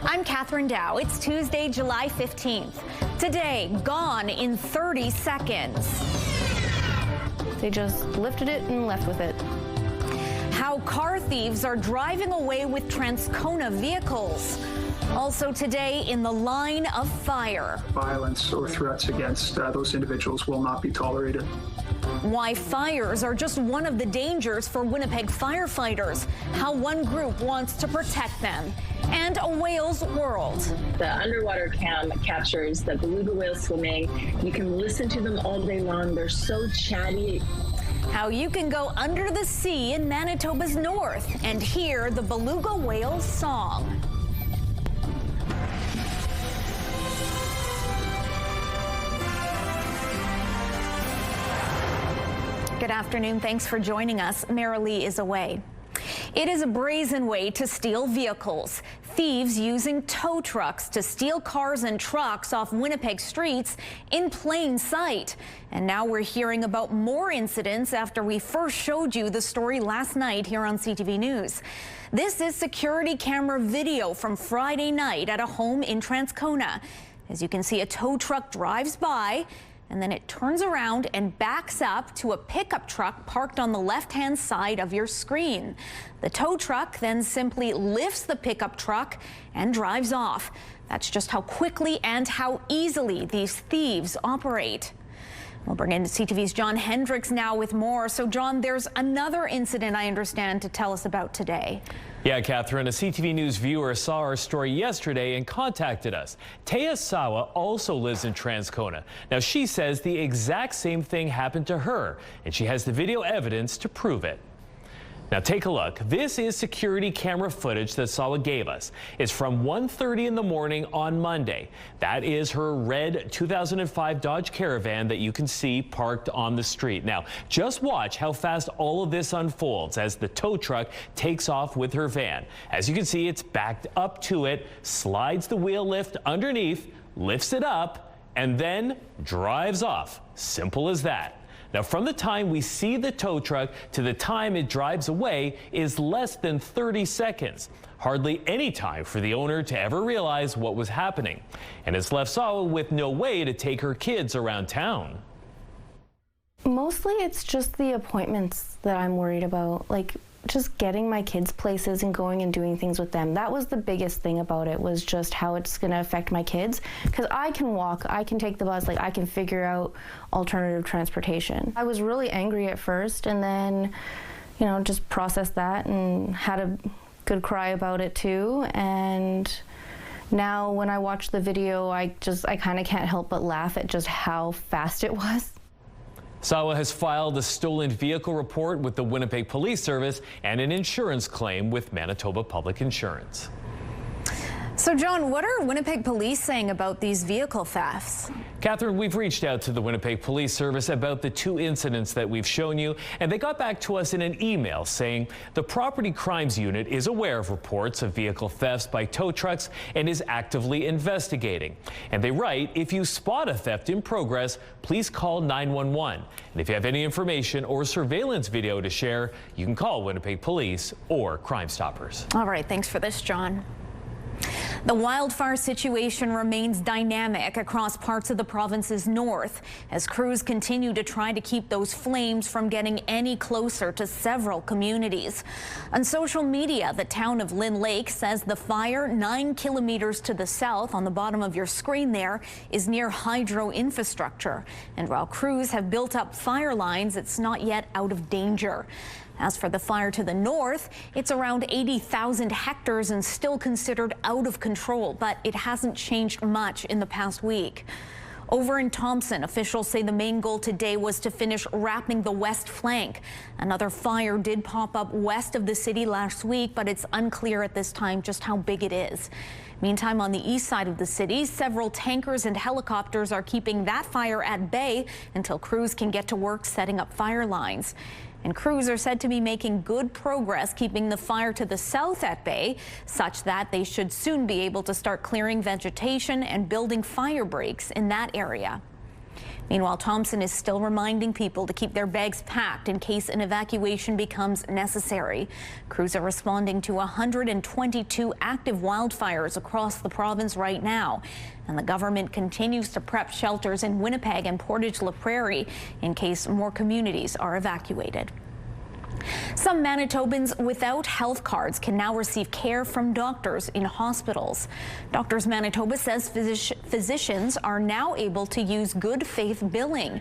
I'm Catherine Dow. It's Tuesday, July 15th. Today, gone in 30 seconds. They just lifted it and left with it. How car thieves are driving away with Transcona vehicles. Also today, in the line of fire. Violence or threats against those individuals will not be tolerated. Why fires are just one of the dangers for Winnipeg firefighters. How one group wants to protect them. And a whale's world. The underwater cam captures the beluga whales swimming. You can listen to them all day long. They're so chatty. How you can go under the sea in Manitoba's north and hear the beluga whale's song. Good afternoon. Thanks for joining us. Marilee is away. It is a brazen way to steal vehicles. Thieves using tow trucks to steal cars and trucks off Winnipeg streets in plain sight. And now we're hearing about more incidents after we first showed you the story last night here on CTV News. This is security camera video from Friday night at a home in Transcona. As you can see, a tow truck drives by, and then it turns around and backs up to a pickup truck parked on the left-hand side of your screen. The tow truck then simply lifts the pickup truck and drives off. That's just how quickly and how easily these thieves operate. We'll bring in CTV's John Hendricks now with more. So, John, there's another incident I understand to tell us about today. Yeah, Catherine, a CTV News viewer saw our story yesterday and contacted us. Taya Sawa also lives in Transcona. Now, she says the exact same thing happened to her, and she has the video evidence to prove it. Now take a look. This is security camera footage that Sawa gave us. It's from 1:30 in the morning on Monday. That is her red 2005 Dodge Caravan that you can see parked on the street. Now just watch how fast all of this unfolds as the tow truck takes off with her van. As you can see, it's backed up to it, slides the wheel lift underneath, lifts it up, and then drives off. Simple as that. Now, from the time we see the tow truck to the time it drives away is less than 30 seconds. Hardly any time for the owner to ever realize what was happening. And it's left Sawa with no way to take her kids around town. Mostly it's just the appointments that I'm worried about, like just getting my kids places and going and doing things with them. That was the biggest thing about it, was just how it's going to affect my kids. Because I can walk, I can take the bus, like I can figure out alternative transportation. I was really angry at first, and then, you know, just processed that and had a good cry about it too. And now when I watch the video, I kind of can't help but laugh at just how fast it was. Sawa has filed a stolen vehicle report with the Winnipeg Police Service and an insurance claim with Manitoba Public Insurance. So, John, what are Winnipeg police saying about these vehicle thefts? Catherine, we've reached out to the Winnipeg Police Service about the two incidents that we've shown you, and they got back to us in an email saying the Property Crimes Unit is aware of reports of vehicle thefts by tow trucks and is actively investigating. And they write, if you spot a theft in progress, please call 911. And if you have any information or surveillance video to share, you can call Winnipeg Police or Crime Stoppers. All right, thanks for this, John. The wildfire situation remains dynamic across parts of the province's north as crews continue to try to keep those flames from getting any closer to several communities. On social media, the town of Lynn Lake says the fire 9 kilometers to the south on the bottom of your screen there is near hydro infrastructure. And while crews have built up fire lines, it's not yet out of danger. As for the fire to the north, it's around 80,000 hectares and still considered out of control, but it hasn't changed much in the past week. Over in Thompson, officials say the main goal today was to finish wrapping the west flank. Another fire did pop up west of the city last week, but it's unclear at this time just how big it is. Meantime, on the east side of the city, several tankers and helicopters are keeping that fire at bay until crews can get to work setting up fire lines. And crews are said to be making good progress keeping the fire to the south at bay, such that they should soon be able to start clearing vegetation and building fire breaks in that area. Meanwhile, Thompson is still reminding people to keep their bags packed in case an evacuation becomes necessary. Crews are responding to 122 active wildfires across the province right now, and the government continues to prep shelters in Winnipeg and Portage-la Prairie in case more communities are evacuated. Some Manitobans without health cards can now receive care from doctors in hospitals. Doctors Manitoba says physicians are now able to use good faith billing.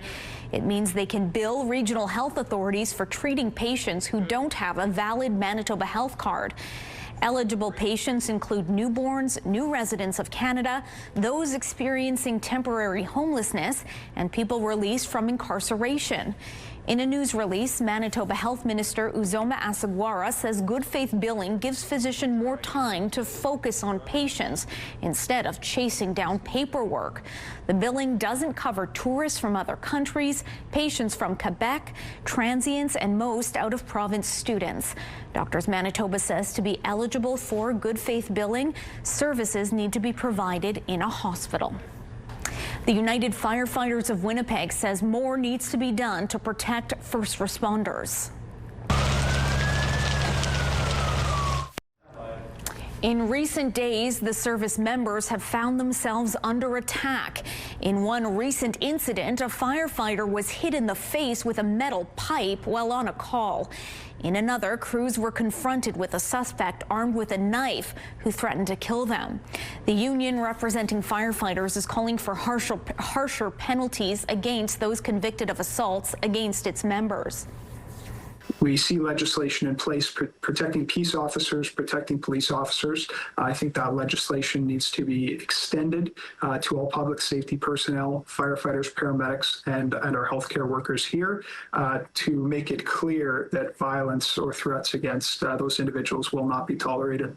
It means they can bill regional health authorities for treating patients who don't have a valid Manitoba health card. Eligible patients include newborns, new residents of Canada, those experiencing temporary homelessness, and people released from incarceration. In a news release, Manitoba Health Minister Uzoma Asagwara says good faith billing gives physicians more time to focus on patients instead of chasing down paperwork. The billing doesn't cover tourists from other countries, patients from Quebec, transients, and most out-of-province students. Doctors Manitoba says to be eligible for good faith billing, services need to be provided in a hospital. The United Firefighters of Winnipeg says more needs to be done to protect first responders. In recent days, the service members have found themselves under attack. In one recent incident, a firefighter was hit in the face with a metal pipe while on a call. In another, crews were confronted with a suspect armed with a knife who threatened to kill them. The union representing firefighters is calling for harsher penalties against those convicted of assaults against its members. We see legislation in place protecting peace officers, protecting police officers. I think that legislation needs to be extended to all public safety personnel, firefighters, paramedics, and our healthcare workers here to make it clear that violence or threats against those individuals will not be tolerated.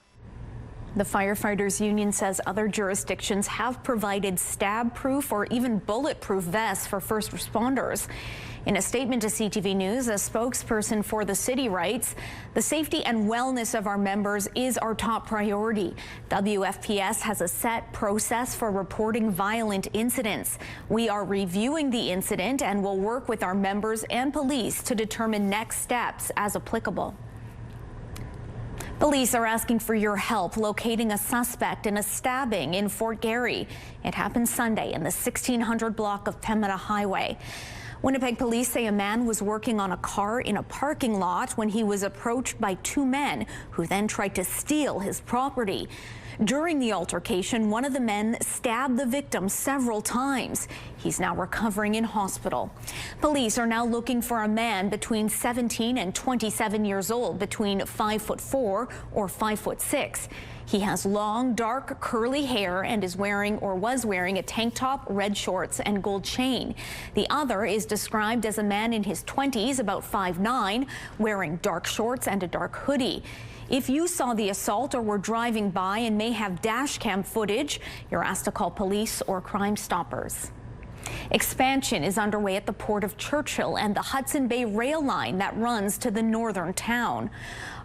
The Firefighters Union says other jurisdictions have provided stab-proof or even bulletproof vests for first responders. In a statement to CTV News, a spokesperson for the city writes, "The safety and wellness of our members is our top priority. WFPS has a set process for reporting violent incidents. We are reviewing the incident and will work with our members and police to determine next steps as applicable." Police are asking for your help locating a suspect in a stabbing in Fort Garry. It happened Sunday in the 1600 block of Pembina Highway. Winnipeg police say a man was working on a car in a parking lot when he was approached by two men who then tried to steal his property. During the altercation, one of the men stabbed the victim several times. He's now recovering in hospital. Police are now looking for a man between 17 and 27 years old, between 5'4" or 5'6". He has long, dark, curly hair and is wearing or was wearing a tank top, red shorts, and gold chain. The other is described as a man in his 20s, about 5'9", wearing dark shorts and a dark hoodie. If you saw the assault or were driving by and may have dash cam footage, you're asked to call police or Crime Stoppers. Expansion is underway at the Port of Churchill and the Hudson Bay rail line that runs to the northern town.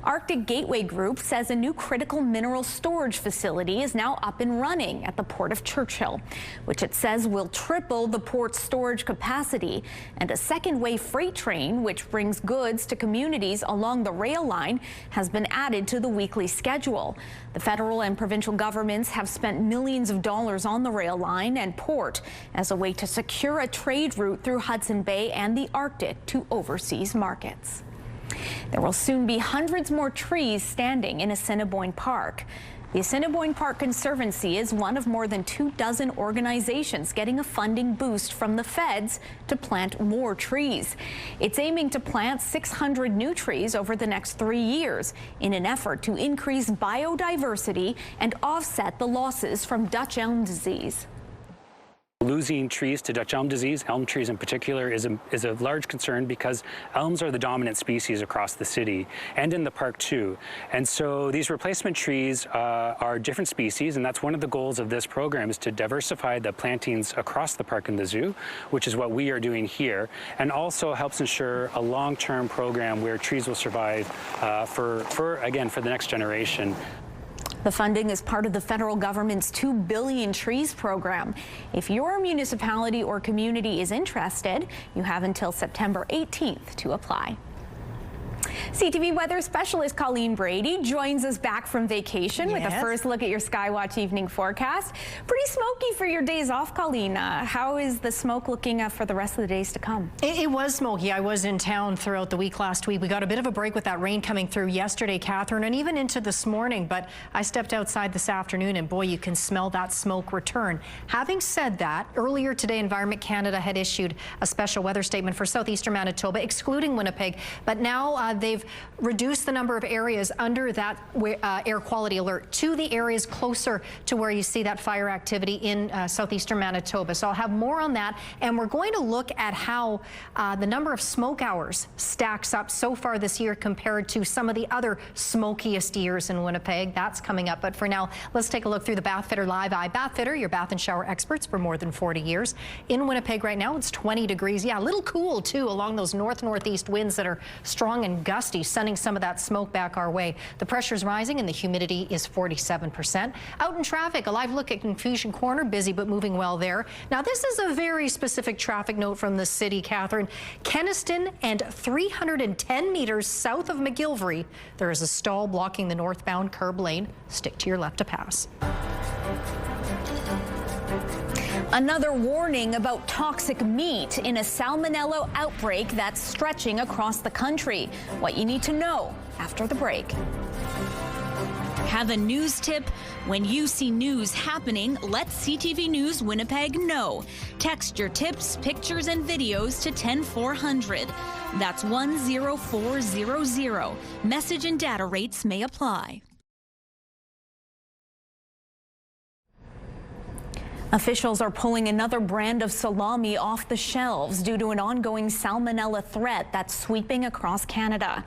Arctic Gateway Group says a new critical mineral storage facility is now up and running at the Port of Churchill, which it says will triple the port's storage capacity, and a second-wave freight train, which brings goods to communities along the rail line, has been added to the weekly schedule. The federal and provincial governments have spent millions of dollars on the rail line and port as a way to secure a trade route through Hudson Bay and the Arctic to overseas markets. There will soon be hundreds more trees standing in Assiniboine Park. The Assiniboine Park Conservancy is one of more than 24 organizations getting a funding boost from the feds to plant more trees. It's aiming to plant 600 new trees over the next 3 years in an effort to increase biodiversity and offset the losses from Dutch elm disease. Losing trees to Dutch elm disease, elm trees in particular, is a large concern because elms are the dominant species across the city and in the park too. And so these replacement trees are different species, and that's one of the goals of this program, is to diversify the plantings across the park and the zoo, which is what we are doing here, and also helps ensure a long-term program where trees will survive for the next generation. The funding is part of the federal government's 2 Billion Trees program. If your municipality or community is interested, you have until September 18th to apply. CTV weather specialist Colleen Brady joins us back from vacation with a first look at your Skywatch evening forecast. Pretty smoky for your days off, Colleen. How is the smoke looking for the rest of the days to come? It was smoky. I was in town throughout the week last week. We got a bit of a break with that rain coming through yesterday, Catherine, and even into this morning. But I stepped outside this afternoon and boy, you can smell that smoke return. Having said that, earlier today, Environment Canada had issued a special weather statement for southeastern Manitoba, excluding Winnipeg. But now they've reduced the number of areas under that air quality alert to the areas closer to where you see that fire activity in southeastern Manitoba. So I'll have more on that. And we're going to look at how the number of smoke hours stacks up so far this year compared to some of the other smokiest years in Winnipeg. That's coming up. But for now, let's take a look through the Bathfitter Live Eye. Bathfitter, your bath and shower experts for more than 40 years. In Winnipeg right now, it's 20 degrees. Yeah, a little cool, too, along those north-northeast winds that are strong and gusty, sending some of that smoke back our way. The pressure's rising and the humidity is 47%. Out in traffic, a live look at Confusion Corner, busy but moving well there. Now, this is a very specific traffic note from the city, Catherine. Kenniston and 310 meters south of McGilvery, there is a stall blocking the northbound curb lane. Stick to your left to pass. Another warning about toxic meat in a salmonella outbreak that's stretching across the country. What you need to know after the break. Have a news tip? When you see news happening, let CTV News Winnipeg know. Text your tips, pictures, and videos to 10400. That's 10400. Message and data rates may apply. Officials are pulling another brand of salami off the shelves due to an ongoing salmonella threat that's sweeping across Canada.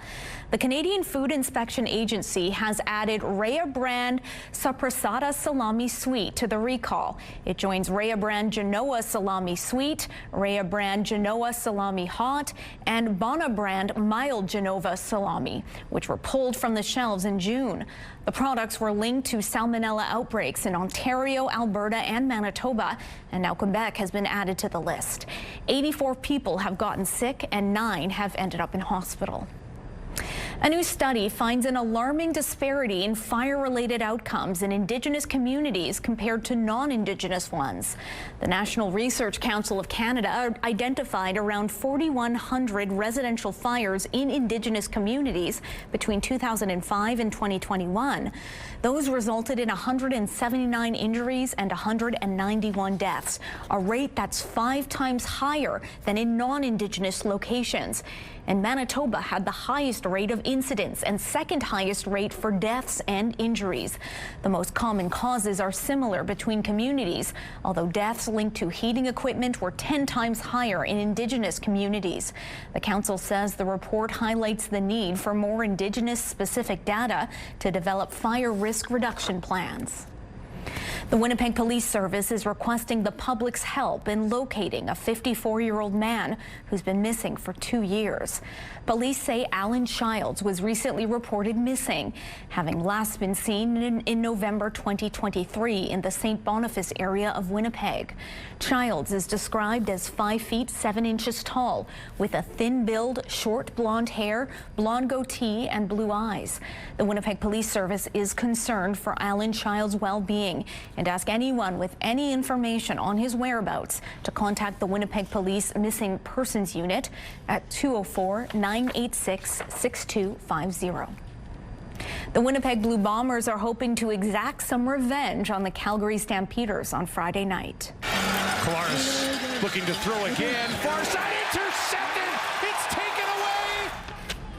The Canadian Food Inspection Agency has added Rhea brand Sapressata salami sweet to the recall. It joins Rhea brand Genoa salami sweet, Rhea brand Genoa salami hot, and Bona brand mild Genova salami, which were pulled from the shelves in June. The products were linked to salmonella outbreaks in Ontario, Alberta, and Manitoba, and now Quebec has been added to the list. 84 people have gotten sick and 9 have ended up in hospital. A new study finds an alarming disparity in fire-related outcomes in Indigenous communities compared to non-Indigenous ones. The National Research Council of Canada identified around 4,100 residential fires in Indigenous communities between 2005 and 2021. Those resulted in 179 injuries and 191 deaths, a rate that's 5 times higher than in non-Indigenous locations. And Manitoba had the highest rate of incidents and second highest rate for deaths and injuries. The most common causes are similar between communities, although deaths linked to heating equipment were 10 times higher in Indigenous communities. The council says the report highlights the need for more Indigenous specific data to develop fire risk reduction plans. The Winnipeg Police Service is requesting the public's help in locating a 54-year-old man who's been missing for 2 years. Police say Alan Childs was recently reported missing, having last been seen in November 2023 in the St. Boniface area of Winnipeg. Childs is described as 5 feet 7 inches tall, with a thin build, short blonde hair, blonde goatee, and blue eyes. The Winnipeg Police Service is concerned for Alan Childs' well-being and ask anyone with any information on his whereabouts to contact the Winnipeg Police Missing Persons Unit at 204-986-6250. The Winnipeg Blue Bombers are hoping to exact some revenge on the Calgary Stampeders on Friday night. Kolaris looking to throw again. Far side intercepted. It's taken away.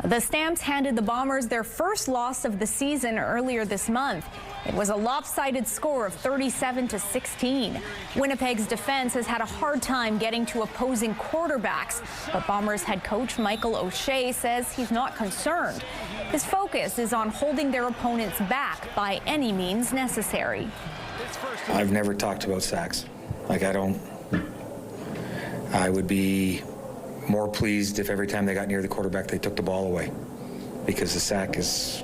The Stamps handed the Bombers their first loss of the season earlier this month. It was a lopsided score of 37-16. Winnipeg's defense has had a hard time getting to opposing quarterbacks, but Bombers head coach Michael O'Shea says he's not concerned. His focus is on holding their opponents back by any means necessary. I've never talked about sacks. I would be more pleased if every time they got near the quarterback they took the ball away, because the sack that's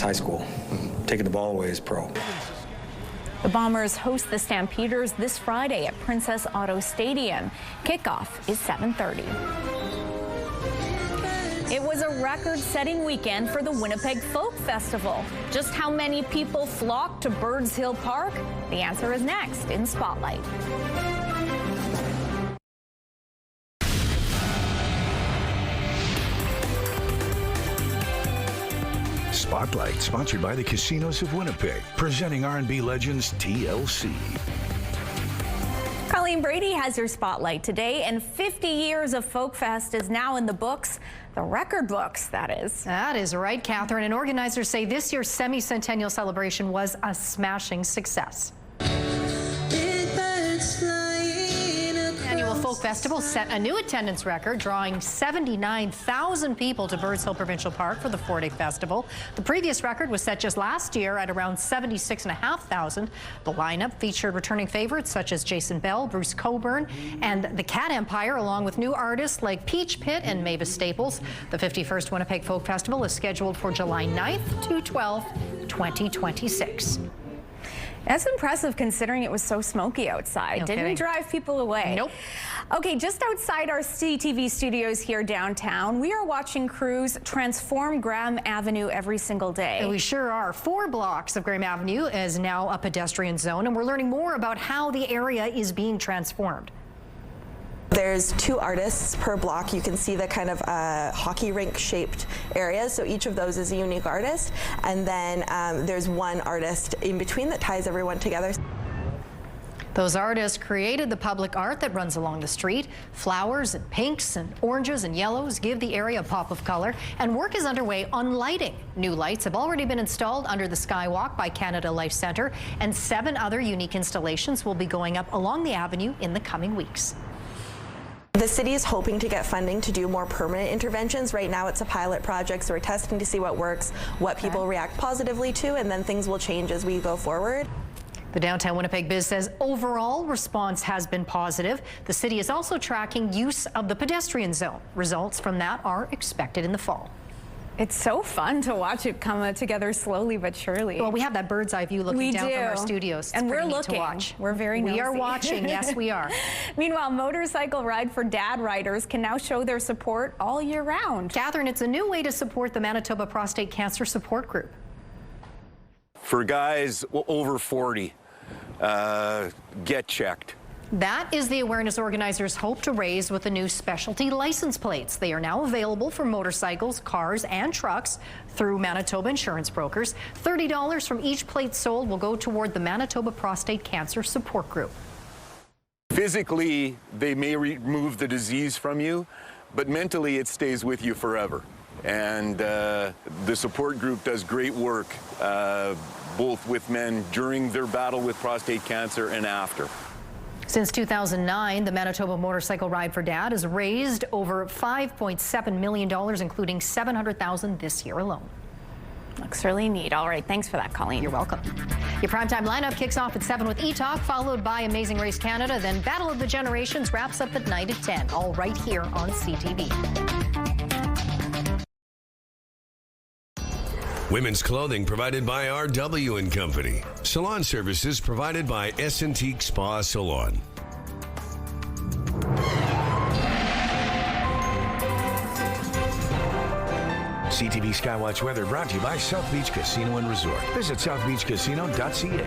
high school. taking the ball away is pro. The Bombers host the Stampeders this Friday at Princess Auto Stadium. Kickoff is 7:30. It was a record-setting weekend for the Winnipeg Folk Festival. Just how many people flocked to Birds Hill Park? The answer is next in Spotlight. Spotlight, sponsored by the Casinos of Winnipeg, presenting R&B legends TLC. Colleen Brady has your Spotlight today, and 50 years of Folk Fest is now in the books. The record books, that is. That is right, Catherine. And organizers say this year's semi-centennial celebration was a smashing success. Annual Folk Festival set a new attendance record, drawing 79,000 people to Birds Hill Provincial Park for the 4-day festival. The previous record was set just last year at around 76,500. The lineup featured returning favorites such as Jason Bell, Bruce Coburn, and the Cat Empire, along with new artists like Peach Pit and Mavis Staples. The 51st Winnipeg Folk Festival is scheduled for July 9th to 12th, 2026. That's impressive considering it was so smoky outside. Didn't drive people away. Nope. Okay, just outside our CTV studios here downtown, we are watching crews transform Graham Avenue every single day. And we sure are. 4 blocks of Graham Avenue is now a pedestrian zone, and we're learning more about how the area is being transformed. There's 2 artists per block. You can see the kind of hockey rink shaped areas. So each of those is a unique artist. And then there's 1 artist in between that ties everyone together. Those artists created the public art that runs along the street. Flowers and pinks and oranges and yellows give the area a pop of color. And work is underway on lighting. New lights have already been installed under the Skywalk by Canada Life Centre, and 7 other unique installations will be going up along the avenue in the coming weeks. The city is hoping to get funding to do more permanent interventions. Right now it's a pilot project, so we're testing to see what works, what people react positively to, and then things will change as we go forward. The Downtown Winnipeg Biz says overall response has been positive. The city is also tracking use of the pedestrian zone. Results from that are expected in the fall. It's so fun to watch it come together slowly but surely. Well, we have that bird's eye view looking down from our studios. And we're looking. To watch. We're very nosy. We are watching. Yes, we are. Meanwhile, Motorcycle Ride for Dad riders can now show their support all year round. Catherine, it's a new way to support the Manitoba Prostate Cancer Support Group. For guys over 40, get checked. That is the awareness organizers hope to raise with the new specialty license plates. They are now available for motorcycles, cars, and trucks through Manitoba insurance brokers. $30 from each plate sold will go toward the Manitoba Prostate Cancer Support Group. Physically, they may remove the disease from you, but mentally it stays with you forever. And the support group does great work, both with men during their battle with prostate cancer and after. Since 2009, the Manitoba Motorcycle Ride for Dad has raised over $5.7 million, including $700,000 this year alone. Looks really neat. All right, thanks for that, Colleen. You're welcome. Your primetime lineup kicks off at 7 with E-Talk, followed by Amazing Race Canada. Then Battle of the Generations wraps up at night at 10, all right here on CTV. Women's clothing provided by RW & Company. Salon services provided by S&Teak Spa Salon. CTV Skywatch weather brought to you by South Beach Casino and Resort. Visit southbeachcasino.ca.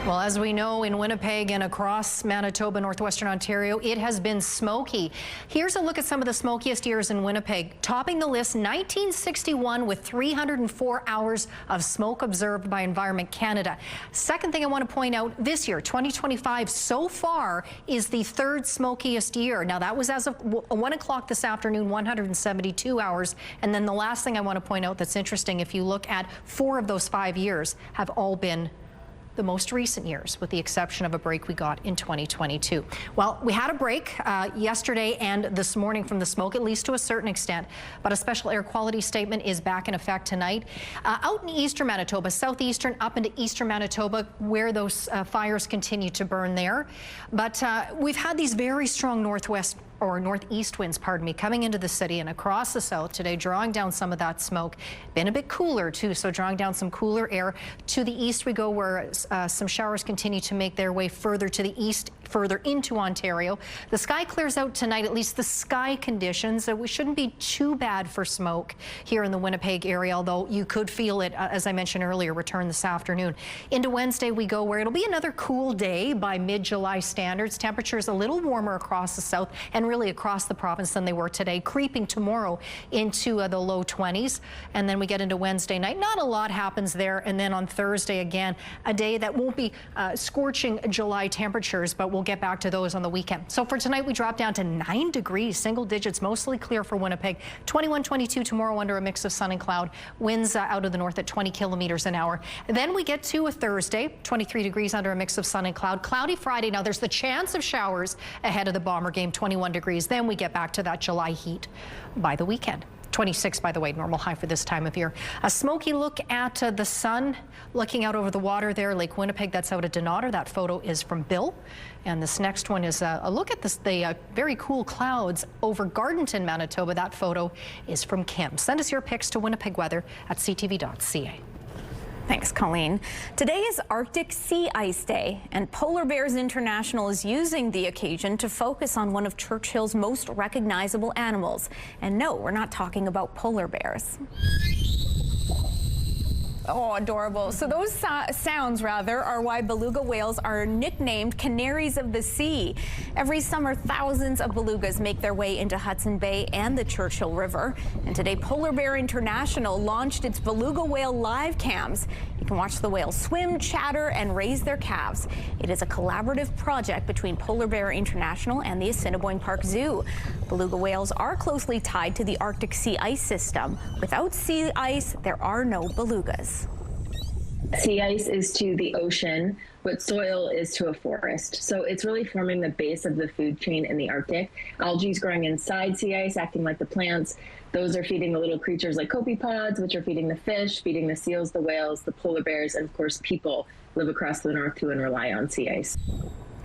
Well, as we know, in Winnipeg and across Manitoba, northwestern Ontario, it has been smoky. Here's a look at some of the smokiest years in Winnipeg. Topping the list, 1961 with 304 hours of smoke observed by Environment Canada. Second thing I want to point out, this year, 2025, so far is the 3rd smokiest year. Now, that was as of 1 o'clock this afternoon, 172 hours. And then the last thing I want to point out that's interesting, if you look at 4 of those 5 years, have all been the most recent years, with the exception of a break we got in 2022. Well, we had a break yesterday and this morning from the smoke, at least to a certain extent, but a special air quality statement is back in effect tonight. Out in eastern Manitoba, southeastern up into eastern Manitoba, where those fires continue to burn there. But we've had these very strong northwest northeast winds, pardon me, coming into the city and across the south today, drawing down some of that smoke. Been a bit cooler too, so drawing down some cooler air. To the east we go, where some showers continue to make their way further to the east, further into Ontario. The sky clears out tonight, at least the sky conditions. We shouldn't be too bad for smoke here in the Winnipeg area, although you could feel it, as I mentioned earlier, return this afternoon. Into Wednesday we go, where it'll be another cool day by mid-July standards. Temperatures a little warmer across the south and really across the province than they were today, creeping tomorrow into the low 20s. And then we get into Wednesday night. Not a lot happens there. And then on Thursday, again, a day that won't be scorching July temperatures, but we'll get back to those on the weekend. So for tonight, we drop down to 9 degrees, single digits, mostly clear for Winnipeg. 21, 22 tomorrow under a mix of sun and cloud. Winds out of the north at 20 kilometers an hour. And then we get to a Thursday, 23 degrees under a mix of sun and cloud. Cloudy Friday. Now there's the chance of showers ahead of the Bomber game, 21 degrees. Then we get back to that July heat by the weekend. 26, by the way, normal high for this time of year. A smoky look at the sun, looking out over the water there, Lake Winnipeg. That's out at Denaudre. That photo is from Bill. And this next one is a look at the very cool clouds over Gardenton, Manitoba. That photo is from Kim. Send us your pics to Winnipeg weather at ctv.ca. Thanks, Colleen. Today is Arctic Sea Ice Day, and Polar Bears International is using the occasion to focus on one of Churchill's most recognizable animals. And no, we're not talking about polar bears. Oh, adorable. So those sounds, rather, are why beluga whales are nicknamed canaries of the sea. Every summer, thousands of belugas make their way into Hudson Bay and the Churchill River. And today, Polar Bear International launched its beluga whale live cams. You can watch the whales swim, chatter, and raise their calves. It is a collaborative project between Polar Bear International and the Assiniboine Park Zoo. Beluga whales are closely tied to the Arctic sea ice system. Without sea ice, there are no belugas. Sea ice is to the ocean what soil is to a forest. So it's really forming the base of the food chain in the Arctic. Algae is growing inside sea ice, acting like the plants. Those are feeding the little creatures like copepods, which are feeding the fish, feeding the seals, the whales, the polar bears, and of course people live across the north too and rely on sea ice.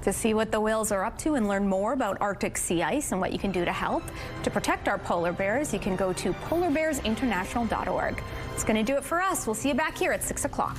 To see what the whales are up to and learn more about Arctic sea ice and what you can do to help to protect our polar bears, you can go to polarbearsinternational.org. It's going to do it for us. We'll see you back here at 6 o'clock.